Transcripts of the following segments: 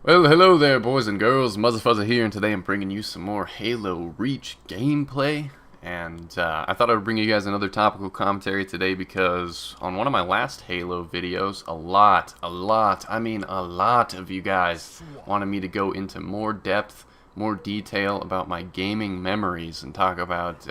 Well, hello there, boys and girls. Muzza here, and today I'm bringing you some more Halo Reach gameplay. And I thought I would bring you guys another topical commentary today because on one of my last Halo videos, a lot of you guys wanted me to go into more depth, more detail about my gaming memories and talk about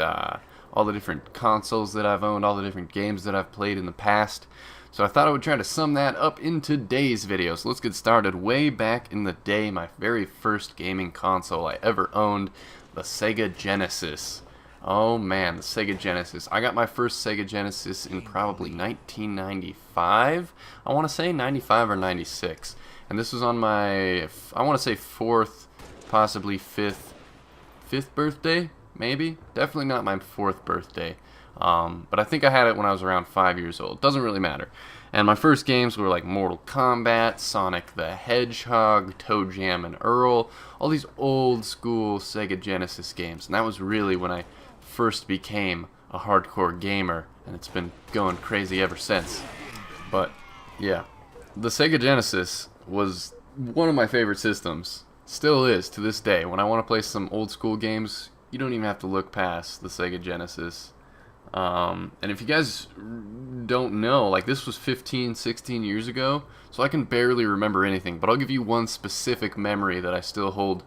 all the different consoles that I've owned, all the different games that I've played in the past. So I thought I would try to sum that up in today's video. So let's get started. Way back in the day, my very first gaming console I ever owned, the Sega Genesis. Oh man, the Sega Genesis. I got my first Sega Genesis in probably 1995. I want to say 95 or 96. And this was on my, I want to say fourth, possibly fifth birthday, maybe? Definitely not my fourth birthday. But I think I had it when I was around 5 years old. Doesn't really matter. And my first games were like Mortal Kombat, Sonic the Hedgehog, Toe Jam and Earl, all these old school Sega Genesis games. And that was really when I first became a hardcore gamer, and it's been going crazy ever since. But yeah, the Sega Genesis was one of my favorite systems. Still is to this day. When I want to play some old school games, you don't even have to look past the Sega Genesis. And if you guys don't know, like, this was 15, 16 years ago, so I can barely remember anything, but I'll give you one specific memory that I still hold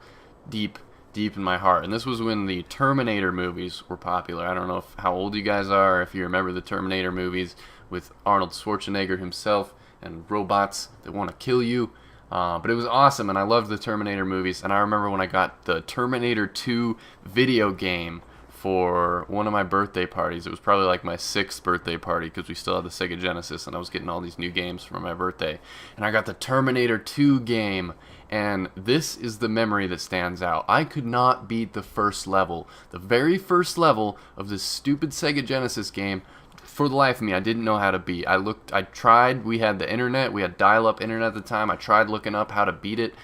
deep in my heart. And this was when the Terminator movies were popular. I don't know how old you guys are, if you remember the Terminator movies with Arnold Schwarzenegger himself and robots that want to kill you. But it was awesome, and I loved the Terminator movies. And I remember when I got the Terminator 2 video game for one of my birthday parties. It was probably like my 6th birthday party because we still had the Sega Genesis and I was getting all these new games for my birthday. And I got the Terminator 2 game, and this is the memory that stands out. I could not beat the first level. The very first level of this stupid Sega Genesis game, for the life of me, I didn't know how to beat. I tried, we had the internet, we had dial-up internet at the time. I tried looking up how to beat it.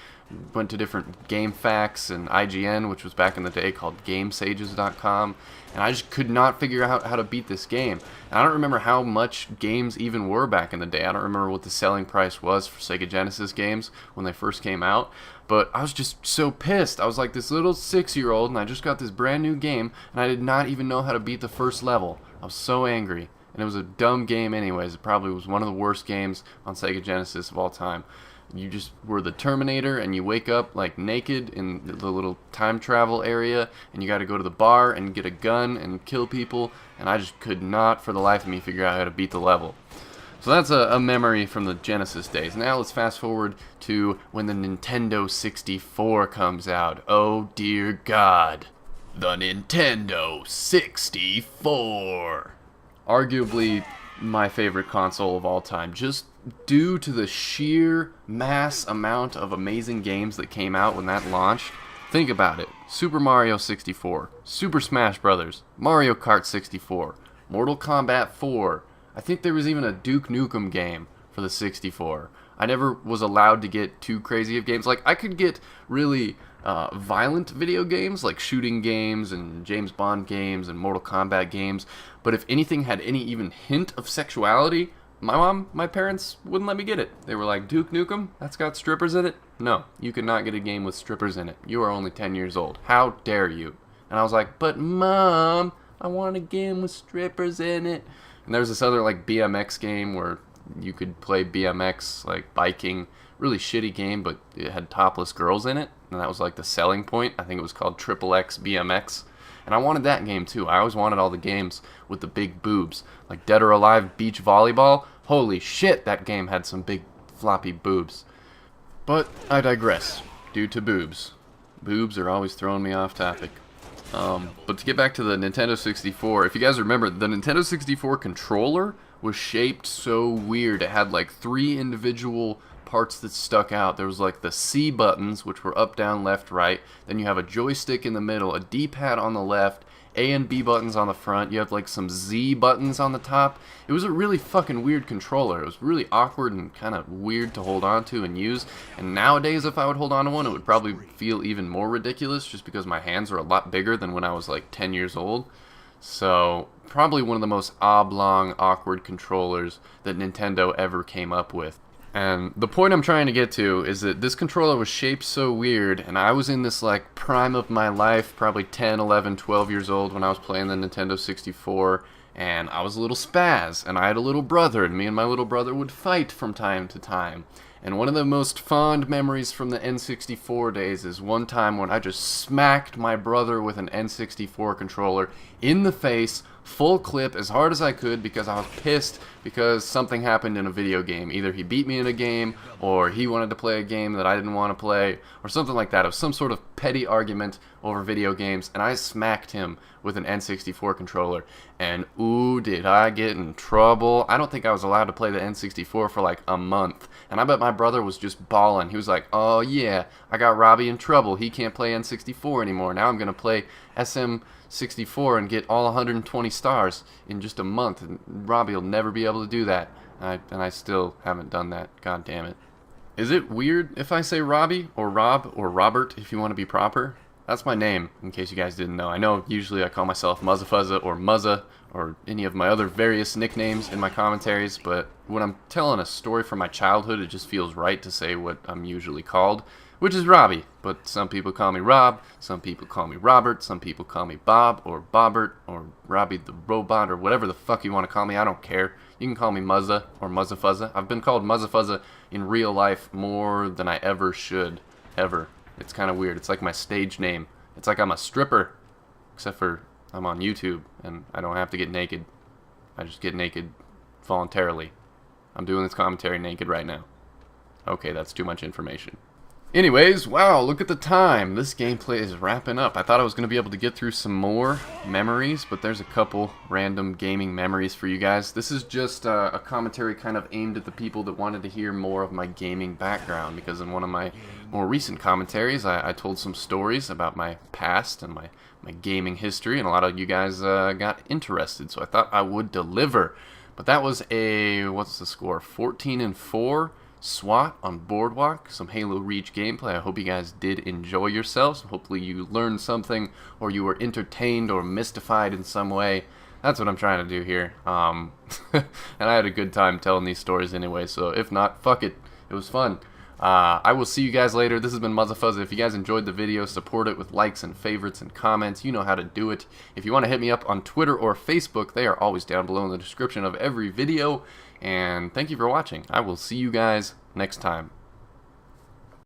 Went to different GameFAQs and IGN, which was back in the day called GameSages.com, and I just could not figure out how to beat this game. And I don't remember how much games even were back in the day. I don't remember what the selling price was for Sega Genesis games when they first came out, but I was just so pissed. I was like this little 6-year-old, and I just got this brand new game, and I did not even know how to beat the first level. I was so angry, and it was a dumb game anyways. It probably was one of the worst games on Sega Genesis of all time. You just were the Terminator, and you wake up like naked in the little time travel area, and you got to go to the bar and get a gun and kill people, and I just could not for the life of me figure out how to beat the level. So that's a memory from the Genesis days. Now let's fast forward to when the Nintendo 64 comes out. Oh dear God, the Nintendo 64. Arguably my favorite console of all time, just due to the sheer mass amount of amazing games that came out when that launched. Think about it. Super Mario 64, Super Smash Bros., Mario Kart 64, Mortal Kombat 4. I think there was even a Duke Nukem game for the 64. I never was allowed to get too crazy of games. Like, I could get really violent video games, like shooting games and James Bond games and Mortal Kombat games, but if anything had any even hint of sexuality, my parents wouldn't let me get it. They were like, Duke Nukem? That's got strippers in it? No, you could not get a game with strippers in it. You are only 10 years old. How dare you? And I was like, but Mom, I want a game with strippers in it. And there was this other like BMX game where you could play BMX, like biking. Really shitty game, but it had topless girls in it, and that was like the selling point. I think it was called Triple X BMX. And I wanted that game too. I always wanted all the games with the big boobs, like Dead or Alive Beach Volleyball. Holy shit, that game had some big floppy boobs. But I digress, due to boobs. Boobs are always throwing me off topic. But to get back to the Nintendo 64, if you guys remember, the Nintendo 64 controller was shaped so weird. It had like 3 individual parts that stuck out. There was like the C buttons, which were up, down, left, right. Then you have a joystick in the middle, a D-pad on the left, A and B buttons on the front. You have like some Z buttons on the top. It was a really fucking weird controller. It was really awkward and kind of weird to hold on to and use. And nowadays, if I would hold on to one, it would probably feel even more ridiculous just because my hands are a lot bigger than when I was like 10 years old. So probably one of the most oblong, awkward controllers that Nintendo ever came up with. And the point I'm trying to get to is that this controller was shaped so weird, and I was in this like prime of my life, probably 10, 11, 12 years old when I was playing the Nintendo 64, and I was a little spaz, and I had a little brother, and me and my little brother would fight from time to time. And one of the most fond memories from the N64 days is one time when I just smacked my brother with an N64 controller in the face, full clip, as hard as I could, because I was pissed because something happened in a video game. Either he beat me in a game, or he wanted to play a game that I didn't want to play, or something like that. It was some sort of petty argument over video games, and I smacked him with an N64 controller. And ooh, did I get in trouble. I don't think I was allowed to play the N64 for like a month. And I bet my brother was just bawling. He was like, oh yeah, I got Robbie in trouble. He can't play N64 anymore. Now I'm going to play SM64 and get all 120 stars in just a month. And Robbie will never be able to do that. And I still haven't done that. God damn it. Is it weird if I say Robbie or Rob or Robert if you want to be proper? That's my name, in case you guys didn't know. I know usually I call myself Muzzafuzza or Muzza or any of my other various nicknames in my commentaries, but when I'm telling a story from my childhood, it just feels right to say what I'm usually called, which is Robbie. But some people call me Rob, some people call me Robert, some people call me Bob or Bobbert or Robbie the Robot or whatever the fuck you want to call me. I don't care. You can call me Muzza or Muzzafuzza. I've been called Muzzafuzza in real life more than I ever should, ever. It's kind of weird. It's like my stage name. It's like I'm a stripper, except for I'm on YouTube and I don't have to get naked. I just get naked voluntarily. I'm doing this commentary naked right now. Okay, that's too much information. Anyways, wow, look at the time. This gameplay is wrapping up. I thought I was going to be able to get through some more memories, but there's a couple random gaming memories for you guys. This is just a commentary kind of aimed at the people that wanted to hear more of my gaming background, because in one of my more recent commentaries, I told some stories about my past and my gaming history, and a lot of you guys got interested, so I thought I would deliver. But that was a, what's the score, 14-4? SWAT on Boardwalk, some Halo Reach gameplay. I hope you guys did enjoy yourselves. Hopefully you learned something, or you were entertained or mystified in some way. That's what I'm trying to do here. And I had a good time telling these stories anyway, so if not, fuck it. It was fun. I will see you guys later. This has been Muzzafuzza. If you guys enjoyed the video, support it with likes and favorites and comments. You know how to do it. If you want to hit me up on Twitter or Facebook, they are always down below in the description of every video. And thank you for watching. I will see you guys next time.